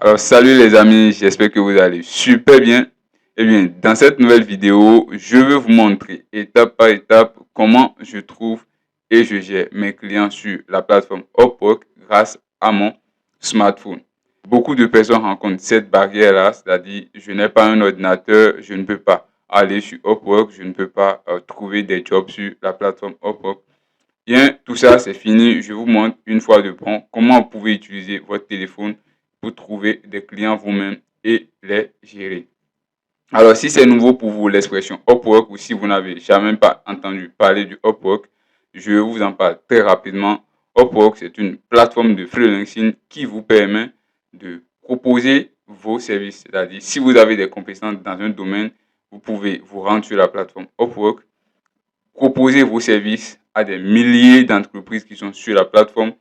Alors salut les amis, j'espère que vous allez super bien. Eh bien, dans cette nouvelle vidéo, je vais vous montrer étape par étape comment je trouve et je gère mes clients sur la plateforme Upwork grâce à mon smartphone. Beaucoup de personnes rencontrent cette barrière-là, c'est-à-dire je n'ai pas un ordinateur, je ne peux pas aller sur Upwork, je ne peux pas trouver des jobs sur la plateforme Upwork. Bien, tout ça c'est fini. Je vous montre une fois de bon comment vous pouvez utiliser votre téléphone pour trouver des clients vous-même et les gérer. Alors, si c'est nouveau pour vous l'expression Upwork ou si vous n'avez jamais pas entendu parler du Upwork, je vous en parle très rapidement. Upwork, c'est une plateforme de freelancing qui vous permet de proposer vos services. C'est-à-dire, si vous avez des compétences dans un domaine, vous pouvez vous rendre sur la plateforme Upwork, proposer vos services à des milliers d'entreprises qui sont sur la plateforme.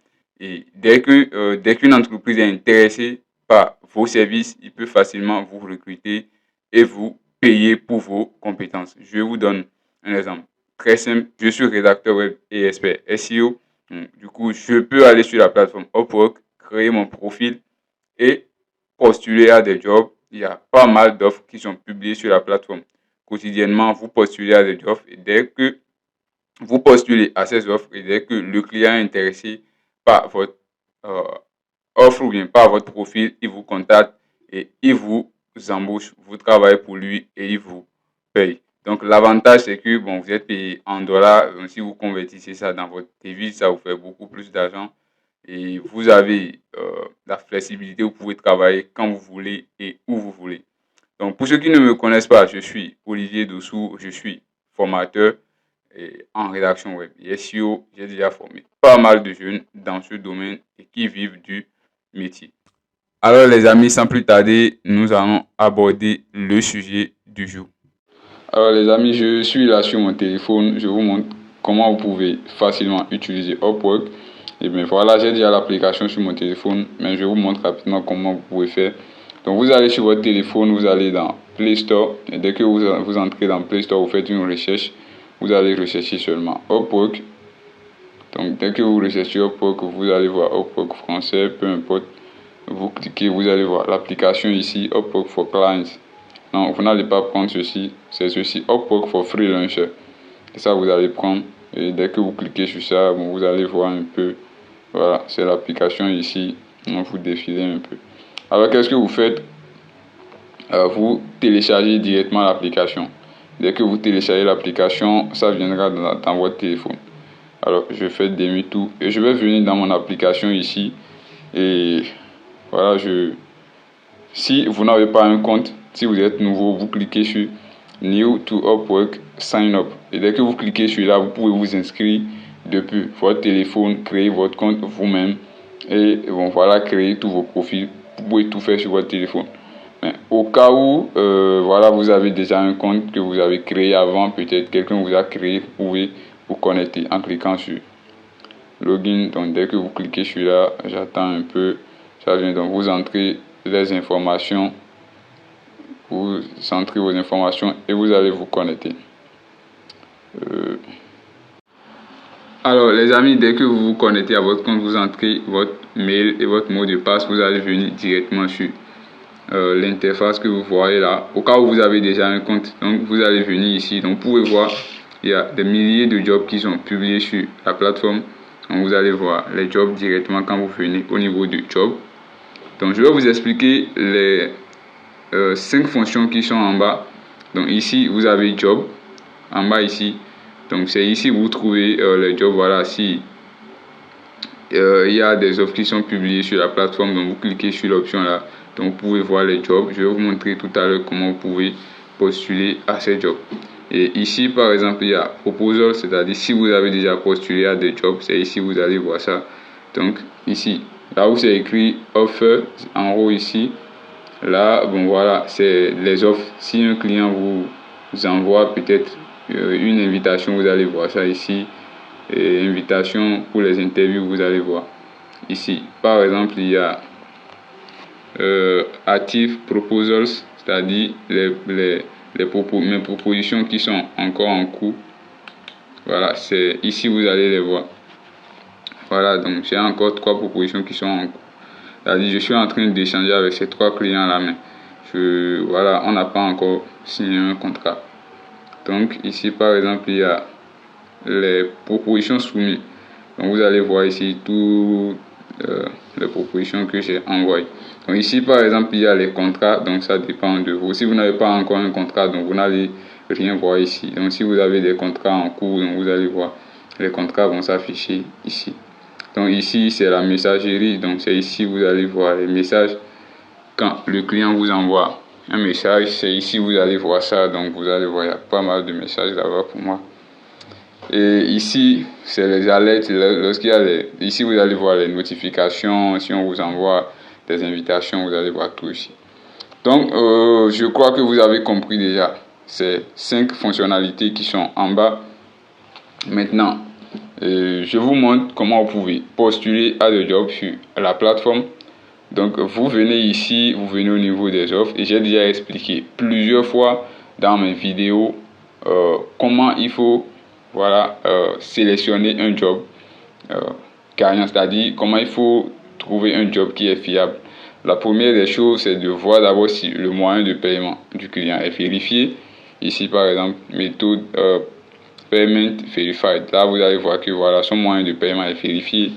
Et dès qu'une entreprise est intéressée par vos services, il peut facilement vous recruter et vous payer pour vos compétences. Je vous donne un exemple très simple. Je suis rédacteur web et expert SEO. Du coup, je peux aller sur la plateforme Upwork, créer mon profil et postuler à des jobs. Il y a pas mal d'offres qui sont publiées sur la plateforme. Quotidiennement, vous postulez à des jobs et dès que vous postulez à ces offres et dès que le client est intéressé par votre euh, offre ou bien par votre profil, il vous contacte et il vous embauche. Vous travaillez pour lui et il vous paye. Donc l'avantage c'est que bon, vous êtes payé en dollars. Donc, si vous convertissez ça dans votre devise, ça vous fait beaucoup plus d'argent. Et vous avez la flexibilité, vous pouvez travailler quand vous voulez et où vous voulez. Donc pour ceux qui ne me connaissent pas, je suis Olivier Dossou, je suis formateur et en rédaction web et SEO. J'ai déjà formé pas mal de jeunes dans ce domaine et qui vivent du métier. Alors les amis, sans plus tarder, nous allons aborder le sujet du jour. Alors les amis, je suis là sur mon téléphone, je vous montre comment vous pouvez facilement utiliser Upwork. Et bien voilà, j'ai déjà l'application sur mon téléphone, mais je vous montre rapidement comment vous pouvez faire. Donc vous allez sur votre téléphone, vous allez dans Play Store, et dès que vous entrez dans Play Store, vous faites une recherche, vous allez rechercher seulement Upwork. Donc dès que vous recherchez Upwork, vous allez voir Upwork français, peu importe. Vous cliquez, vous allez voir l'application ici, Upwork for Clients. Non, vous n'allez pas prendre ceci, c'est ceci, Upwork for Freelancer. Et ça, vous allez prendre. Et dès que vous cliquez sur ça, bon, vous allez voir un peu. Voilà, c'est l'application ici. On vous défilez un peu. Alors, qu'est-ce que vous faites? Vous téléchargez directement l'application. Dès que vous téléchargez l'application, ça viendra dans votre téléphone. Alors, je fais demi-tour et je vais venir dans mon application ici. Et voilà, si vous n'avez pas un compte, si vous êtes nouveau, vous cliquez sur New to Upwork Sign Up. Et dès que vous cliquez sur là, vous pouvez vous inscrire depuis votre téléphone, créer votre compte vous-même. Et bon, voilà, créer tous vos profils. Vous pouvez tout faire sur votre téléphone. Mais au cas où, voilà, vous avez déjà un compte que vous avez créé avant, peut-être quelqu'un vous a créé, vous pouvez vous connecter en cliquant sur Login. Donc, dès que vous cliquez sur là, j'attends un peu, ça vient. Donc, vous entrez les informations, vous entrez vos informations et vous allez vous connecter. Alors les amis, dès que vous vous connectez à votre compte, vous entrez votre mail et votre mot de passe, vous allez venir directement sur l'interface que vous voyez là. Au cas où vous avez déjà un compte, donc vous allez venir ici. Donc vous pouvez voir, il y a des milliers de jobs qui sont publiés sur la plateforme. Donc vous allez voir les jobs directement quand vous venez au niveau du job. Donc je vais vous expliquer les 5 fonctions qui sont en bas. Donc ici vous avez job en bas ici. Donc c'est ici que vous trouvez les jobs. Voilà, si il y a des offres qui sont publiées sur la plateforme, donc vous cliquez sur l'option là, donc vous pouvez voir les jobs. Je vais vous montrer tout à l'heure comment vous pouvez postuler à ces jobs. Et ici par exemple il y a proposal, c'est-à-dire si vous avez déjà postulé à des jobs, c'est ici vous allez voir ça. Donc ici, là où c'est écrit offer en haut ici, là bon voilà, c'est les offres. Si un client vous envoie peut-être une invitation, vous allez voir ça ici. Et invitation pour les interviews, vous allez voir ici. Par exemple, il y a active proposals, c'est-à-dire mes propositions qui sont encore en cours. Voilà, c'est ici vous allez les voir. Voilà, donc j'ai encore 3 propositions qui sont en cours. C'est-à-dire, je suis en train d'échanger avec ces 3 clients là, mais voilà, on n'a pas encore signé un contrat. Donc ici par exemple, il y a les propositions soumises. Donc vous allez voir ici toutes les propositions que j'ai envoyées. Donc ici par exemple, il y a les contrats, donc ça dépend de vous. Si vous n'avez pas encore un contrat, donc vous n'allez rien voir ici. Donc si vous avez des contrats en cours, donc vous allez voir, les contrats vont s'afficher ici. Donc ici c'est la messagerie, donc c'est ici vous allez voir les messages. Quand le client vous envoie un message, c'est ici vous allez voir ça. Donc vous allez voir, il y a pas mal de messages là-bas pour moi. Et ici, c'est les alertes. Lorsqu'il y a ici, vous allez voir les notifications. Si on vous envoie des invitations, vous allez voir tout ici. Donc, je crois que vous avez compris déjà ces 5 fonctionnalités qui sont en bas. Maintenant, je vous montre comment vous pouvez postuler à des jobs sur la plateforme. Donc, vous venez ici, vous venez au niveau des offres. Et j'ai déjà expliqué plusieurs fois dans mes vidéos comment il faut sélectionner un job gagnant, c'est-à-dire comment il faut trouver un job qui est fiable. La première des choses, c'est de voir d'abord si le moyen de paiement du client est vérifié. Ici, par exemple, méthode Payment Verified. Là, vous allez voir que voilà, son moyen de paiement est vérifié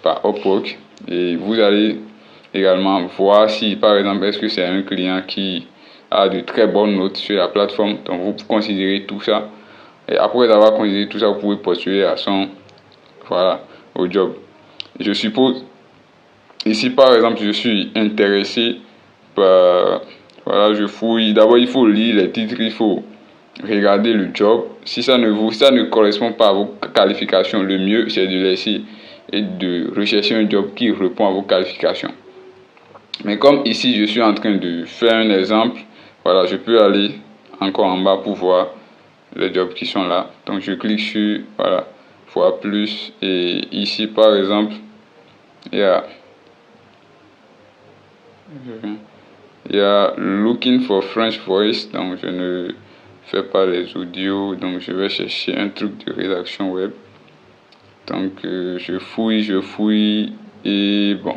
par Upwork. Et vous allez également voir si, par exemple, est-ce que c'est un client qui a de très bonnes notes sur la plateforme. Donc, vous considérez tout ça. Et après avoir considéré tout ça, vous pouvez postuler à au job. Je suppose, ici par exemple, je suis intéressé par, je fouille. D'abord, il faut lire les titres, il faut regarder le job. Si ça ne correspond pas à vos qualifications, le mieux c'est de laisser et de rechercher un job qui répond à vos qualifications. Mais comme ici, je suis en train de faire un exemple, voilà, je peux aller encore en bas pour voir les jobs qui sont là. Donc je clique sur voir plus, et ici par exemple il y a looking for French voice. Donc je ne fais pas les audios, donc je vais chercher un truc de rédaction web. Donc je fouille et bon,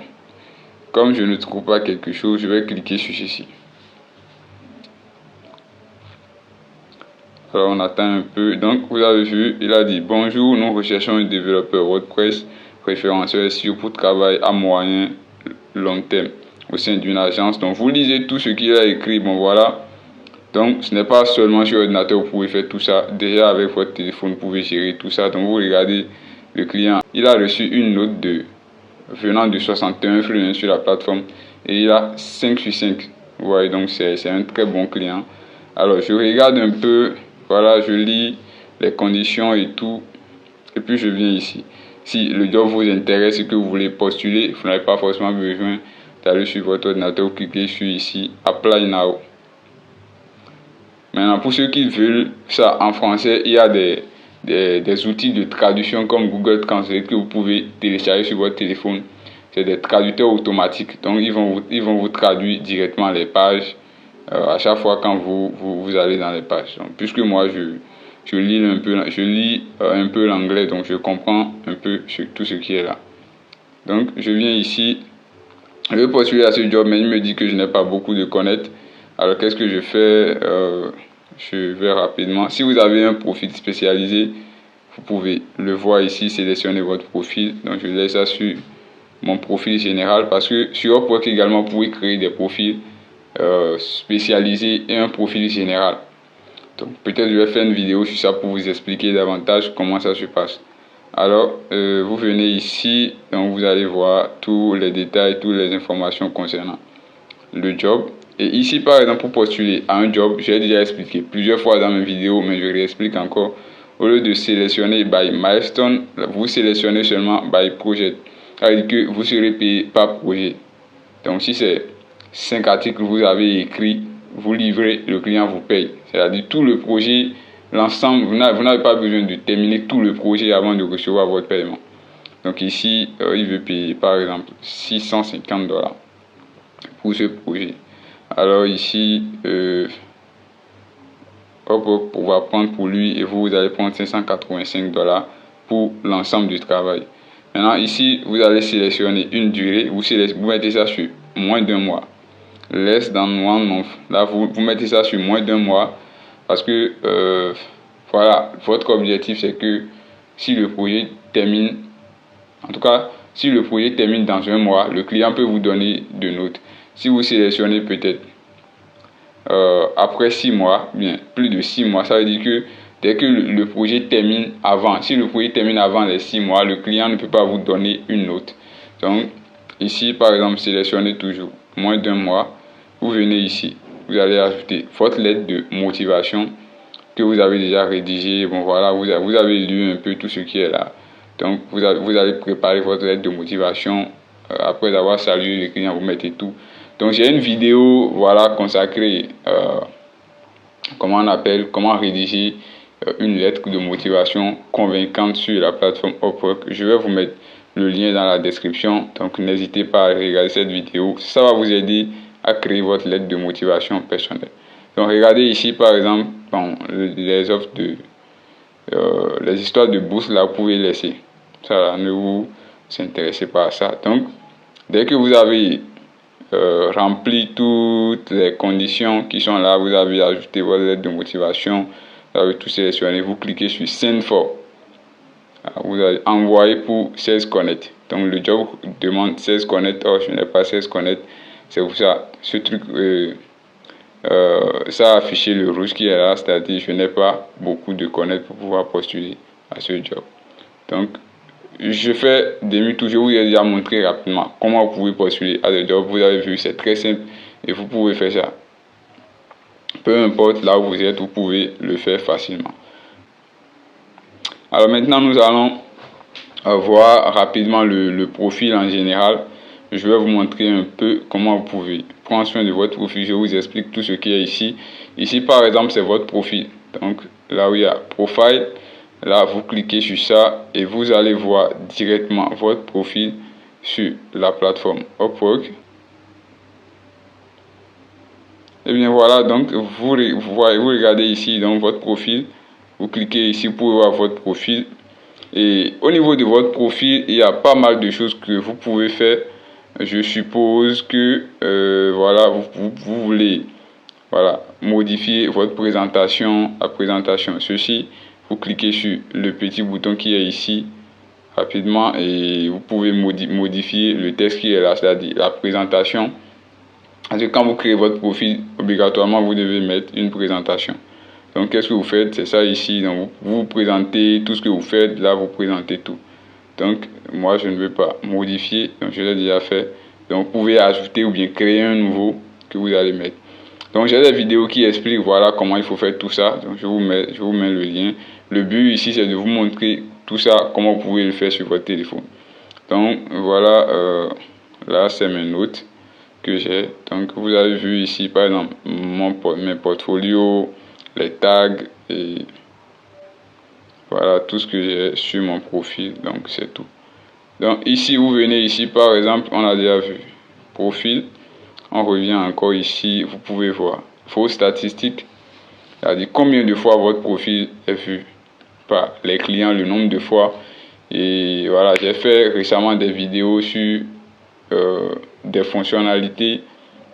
comme je ne trouve pas quelque chose, je vais cliquer sur ceci. Alors on attend un peu. Donc vous avez vu, il a dit bonjour, nous recherchons un développeur WordPress référenceur SEO pour travail à moyen long terme au sein d'une agence. Donc vous lisez tout ce qu'il a écrit. Bon voilà. Donc ce n'est pas seulement sur ordinateur vous pouvez faire tout ça. Déjà avec votre téléphone vous pouvez gérer tout ça. Donc vous regardez le client. Il a reçu une note venant de 61 freelance sur la plateforme et il a 5 sur 5. Vous voyez, donc c'est un très bon client. Alors je regarde un peu. Voilà, je lis les conditions et tout. Et puis je viens ici. Si le job vous intéresse et que vous voulez postuler, vous n'avez pas forcément besoin d'aller sur votre ordinateur, vous cliquez sur ici, Apply Now. Maintenant, pour ceux qui veulent ça en français, il y a des outils de traduction comme Google Translate que vous pouvez télécharger sur votre téléphone. C'est des traducteurs automatiques. Donc, ils vont vous traduire directement les pages à chaque fois quand vous allez dans les pages. Donc, puisque moi, je lis un peu l'anglais, donc je comprends un peu tout ce qui est là. Donc, je viens ici, je vais postuler à ce job, mais il me dit que je n'ai pas beaucoup de connaître. Alors, qu'est-ce que je fais? Je vais rapidement. Si vous avez un profil spécialisé, vous pouvez le voir ici, sélectionner votre profil. Donc, je laisse ça sur mon profil général parce que sur Upwork également, vous pouvez créer des profils spécialisés et un profil général. Donc peut-être je vais faire une vidéo sur ça pour vous expliquer davantage comment ça se passe. Alors vous venez ici, donc vous allez voir tous les détails, toutes les informations concernant le job. Et ici par exemple pour postuler à un job, j'ai déjà expliqué plusieurs fois dans mes vidéos, mais je réexplique encore. Au lieu de sélectionner by milestone, vous sélectionnez seulement by project. Ça veut dire que vous serez payé par projet. Donc si c'est 5 articles que vous avez écrits, vous livrez, le client vous paye. C'est-à-dire tout le projet, l'ensemble, vous n'avez pas besoin de terminer tout le projet avant de recevoir votre paiement. Donc ici, il veut payer par exemple $650 pour ce projet. Alors ici, on va prendre pour lui et vous allez prendre $585 pour l'ensemble du travail. Maintenant, ici, vous allez sélectionner une durée. Vous mettez ça sur moins d'un mois. Less than 1 month. Là, vous mettez ça sur moins d'un mois. Parce que, voilà, votre objectif, c'est que si le projet termine, en tout cas, si le projet termine dans un mois, le client peut vous donner de notes. Si vous sélectionnez peut-être après 6 mois, bien plus de 6 mois, ça veut dire que dès que le projet termine avant, si le projet termine avant les 6 mois, le client ne peut pas vous donner une note. Donc, ici, par exemple, sélectionnez toujours moins d'un mois. Vous venez ici, vous allez ajouter votre lettre de motivation que vous avez déjà rédigée. Bon, voilà, vous avez lu un peu tout ce qui est là. Donc, vous allez préparer votre lettre de motivation. Après avoir salué le client, vous mettez tout. Donc, j'ai une vidéo, voilà, consacrée, comment rédiger une lettre de motivation convaincante sur la plateforme Upwork. Je vais vous mettre le lien dans la description. Donc, n'hésitez pas à regarder cette vidéo. Ça va vous aider à créer votre lettre de motivation personnelle. Donc, regardez ici, par exemple, bon, les offres les histoires de bourse, là, vous pouvez laisser. Ça, là, ne vous intéressez pas à ça. Donc, dès que vous avez rempli toutes les conditions qui sont là, vous avez ajouté votre lettre de motivation, vous avez tout sélectionné, vous cliquez sur Send for. Vous allez envoyer pour Sales Connect. Donc, le job demande Sales Connect. Oh, je n'ai pas Sales Connect. C'est pour ça, ce truc, ça a affiché le rouge qui est là, c'est-à-dire je n'ai pas beaucoup de connect pour pouvoir postuler à ce job. Donc, je fais demi-tour, je vous ai déjà montré rapidement comment vous pouvez postuler à ce job. Vous avez vu, c'est très simple et vous pouvez faire ça. Peu importe là où vous êtes, vous pouvez le faire facilement. Alors maintenant, nous allons voir rapidement le profil en général. Je vais vous montrer un peu comment vous pouvez prendre soin de votre profil. Je vous explique tout ce qui est ici. Ici, par exemple, c'est votre profil. Donc, là où il y a Profile, là, vous cliquez sur ça et vous allez voir directement votre profil sur la plateforme Upwork. Et bien voilà, donc vous regardez ici donc votre profil. Vous cliquez ici pour voir votre profil. Et au niveau de votre profil, il y a pas mal de choses que vous pouvez faire. Je suppose que voilà, vous voulez voilà, modifier votre présentation, la présentation. Ceci, vous cliquez sur le petit bouton qui est ici rapidement et vous pouvez modifier le texte qui est là, c'est-à-dire la présentation. Parce que quand vous créez votre profil, obligatoirement, vous devez mettre une présentation. Donc, qu'est-ce que vous faites? C'est ça ici. Donc, vous présentez tout ce que vous faites. Là, vous présentez tout. Donc, moi, je ne veux pas modifier. Donc, je l'ai déjà fait. Donc, vous pouvez ajouter ou bien créer un nouveau que vous allez mettre. Donc, j'ai des vidéos qui expliquent, voilà, comment il faut faire tout ça. Donc, je vous mets le lien. Le but ici, c'est de vous montrer tout ça, comment vous pouvez le faire sur votre téléphone. Donc, voilà, là, c'est mes notes que j'ai. Donc, vous avez vu ici, par exemple, mes portfolios, les tags et voilà tout ce que j'ai sur mon profil. Donc, c'est tout. Donc, ici, vous venez ici, par exemple, on a déjà vu profil. On revient encore ici, vous pouvez voir vos statistiques, c'est-à-dire combien de fois votre profil est vu par les clients, le nombre de fois. Et voilà, j'ai fait récemment des vidéos sur des fonctionnalités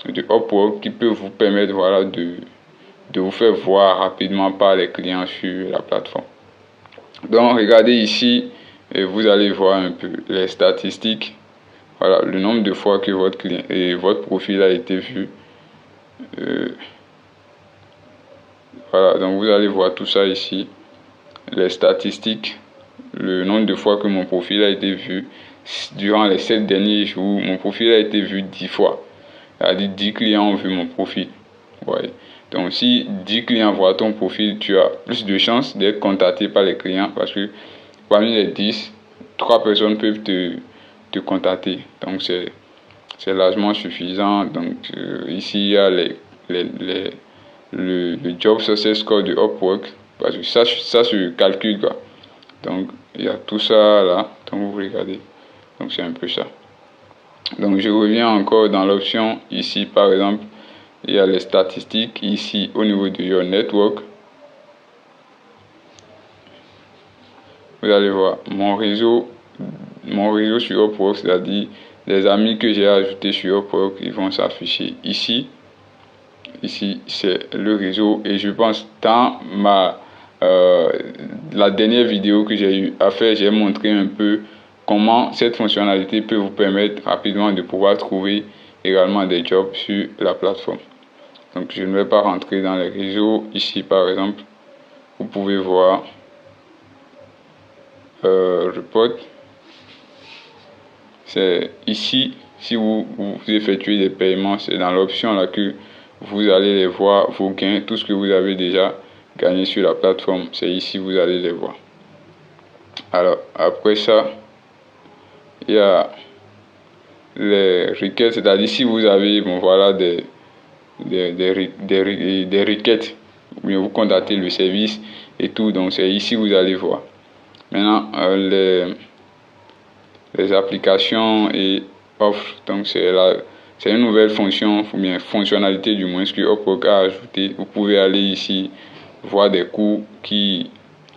de Upwork qui peuvent vous permettre voilà, de vous faire voir rapidement par les clients sur la plateforme. Donc regardez ici et vous allez voir un peu les statistiques. Voilà, le nombre de fois que votre client et votre profil a été vu. Voilà, donc vous allez voir tout ça ici. Les statistiques, le nombre de fois que mon profil a été vu. Durant les 7 derniers jours, mon profil a été vu 10 fois. C'est-à-dire 10 clients ont vu mon profil. Ouais. Donc si 10 clients voient ton profil, tu as plus de chances d'être contacté par les clients parce que parmi les 10, 3 personnes peuvent te contacter. Donc c'est largement suffisant. Donc ici il y a le Job Success Score de Upwork parce que ça se calcule quoi. Donc il y a tout ça là. Donc vous regardez. Donc c'est un peu ça. Donc je reviens encore dans l'option ici par exemple. Il y a les statistiques ici au niveau de your network. Vous allez voir mon réseau mon réseau sur Upwork, c'est-à-dire les amis que j'ai ajoutés sur Upwork, ils vont s'afficher ici. Ici, c'est le réseau et je pense dans la dernière vidéo que j'ai eu à faire, j'ai montré un peu comment cette fonctionnalité peut vous permettre rapidement de pouvoir trouver également des jobs sur la plateforme. Donc, je ne vais pas rentrer dans les réseaux. Ici, par exemple, vous pouvez voir report. C'est ici, si vous effectuez des paiements, c'est dans l'option là que vous allez les voir, vos gains, tout ce que vous avez déjà gagné sur la plateforme, c'est ici vous allez les voir. Alors, après ça, il y a les requêtes, c'est-à-dire si vous avez, bon voilà, des requêtes, ou bien vous contactez le service et tout, donc c'est ici vous allez voir. Maintenant, les applications et offres, donc c'est une nouvelle fonction, ou bien fonctionnalité du moins, ce que Upwork a ajouté. Vous pouvez aller ici, voir des cours qui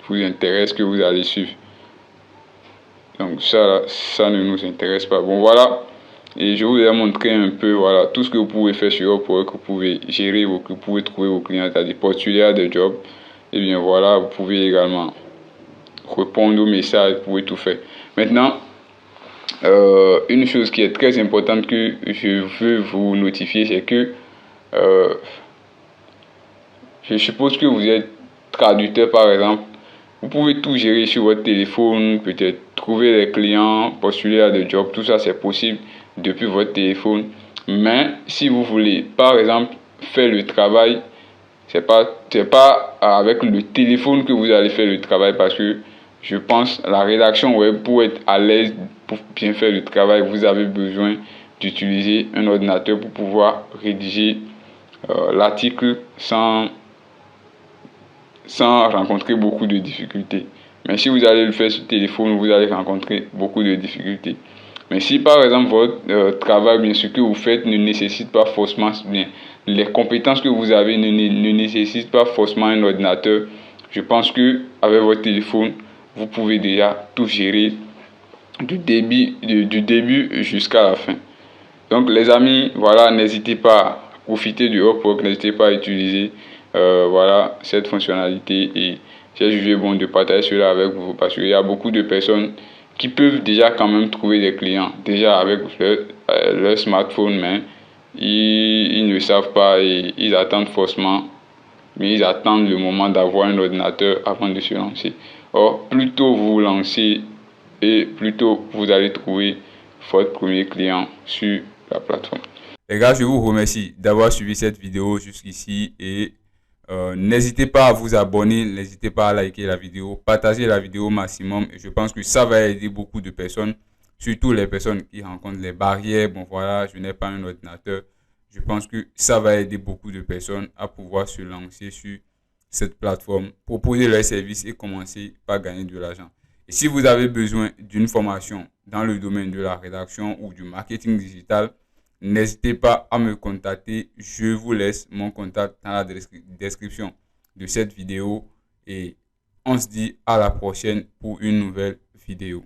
vous intéressent, que vous allez suivre. Donc ça ne nous intéresse pas. Bon voilà, et je vous ai montré un peu voilà tout ce que vous pouvez faire sur Upwork. Vous pouvez gérer, vous pouvez trouver vos clients, c'est-à-dire postuler à des jobs. Et bien voilà, vous pouvez également répondre aux messages, vous pouvez tout faire. Maintenant, une chose qui est très importante que je veux vous notifier, c'est que je suppose que vous êtes traducteur par exemple. Vous pouvez tout gérer sur votre téléphone, peut-être trouver des clients, postuler à des jobs, tout ça c'est possible depuis votre téléphone. Mais si vous voulez, par exemple, faire le travail, c'est pas avec le téléphone que vous allez faire le travail, parce que je pense la rédaction web, pour être à l'aise, pour bien faire le travail, vous avez besoin d'utiliser un ordinateur pour pouvoir rédiger l'article sans rencontrer beaucoup de difficultés. Mais si vous allez le faire sur téléphone, vous allez rencontrer beaucoup de difficultés. Mais si par exemple votre travail, bien ce que vous faites ne nécessite pas forcément, bien les compétences que vous avez ne nécessitent pas forcément un ordinateur, je pense que avec votre téléphone, vous pouvez déjà tout gérer du début jusqu'à la fin. Donc les amis, voilà, n'hésitez pas à profiter du Upwork, n'hésitez pas à utiliser voilà cette fonctionnalité, et j'ai jugé bon de partager cela avec vous parce qu'il y a beaucoup de personnes qui peuvent déjà quand même trouver des clients déjà avec leur smartphone, mais ils ne savent pas et ils attendent forcément, mais ils attendent le moment d'avoir un ordinateur avant de se lancer. Or, plus tôt vous vous lancez et plus tôt vous allez trouver votre premier client sur la plateforme. Les gars, je vous remercie d'avoir suivi cette vidéo jusqu'ici et n'hésitez pas à vous abonner, n'hésitez pas à liker la vidéo, partager la vidéo au maximum. Et je pense que ça va aider beaucoup de personnes, surtout les personnes qui rencontrent les barrières. Bon voilà, je n'ai pas un ordinateur. Je pense que ça va aider beaucoup de personnes à pouvoir se lancer sur cette plateforme, proposer leurs services et commencer par gagner de l'argent. Et si vous avez besoin d'une formation dans le domaine de la rédaction ou du marketing digital, n'hésitez pas à me contacter. Je vous laisse mon contact dans la description de cette vidéo et on se dit à la prochaine pour une nouvelle vidéo.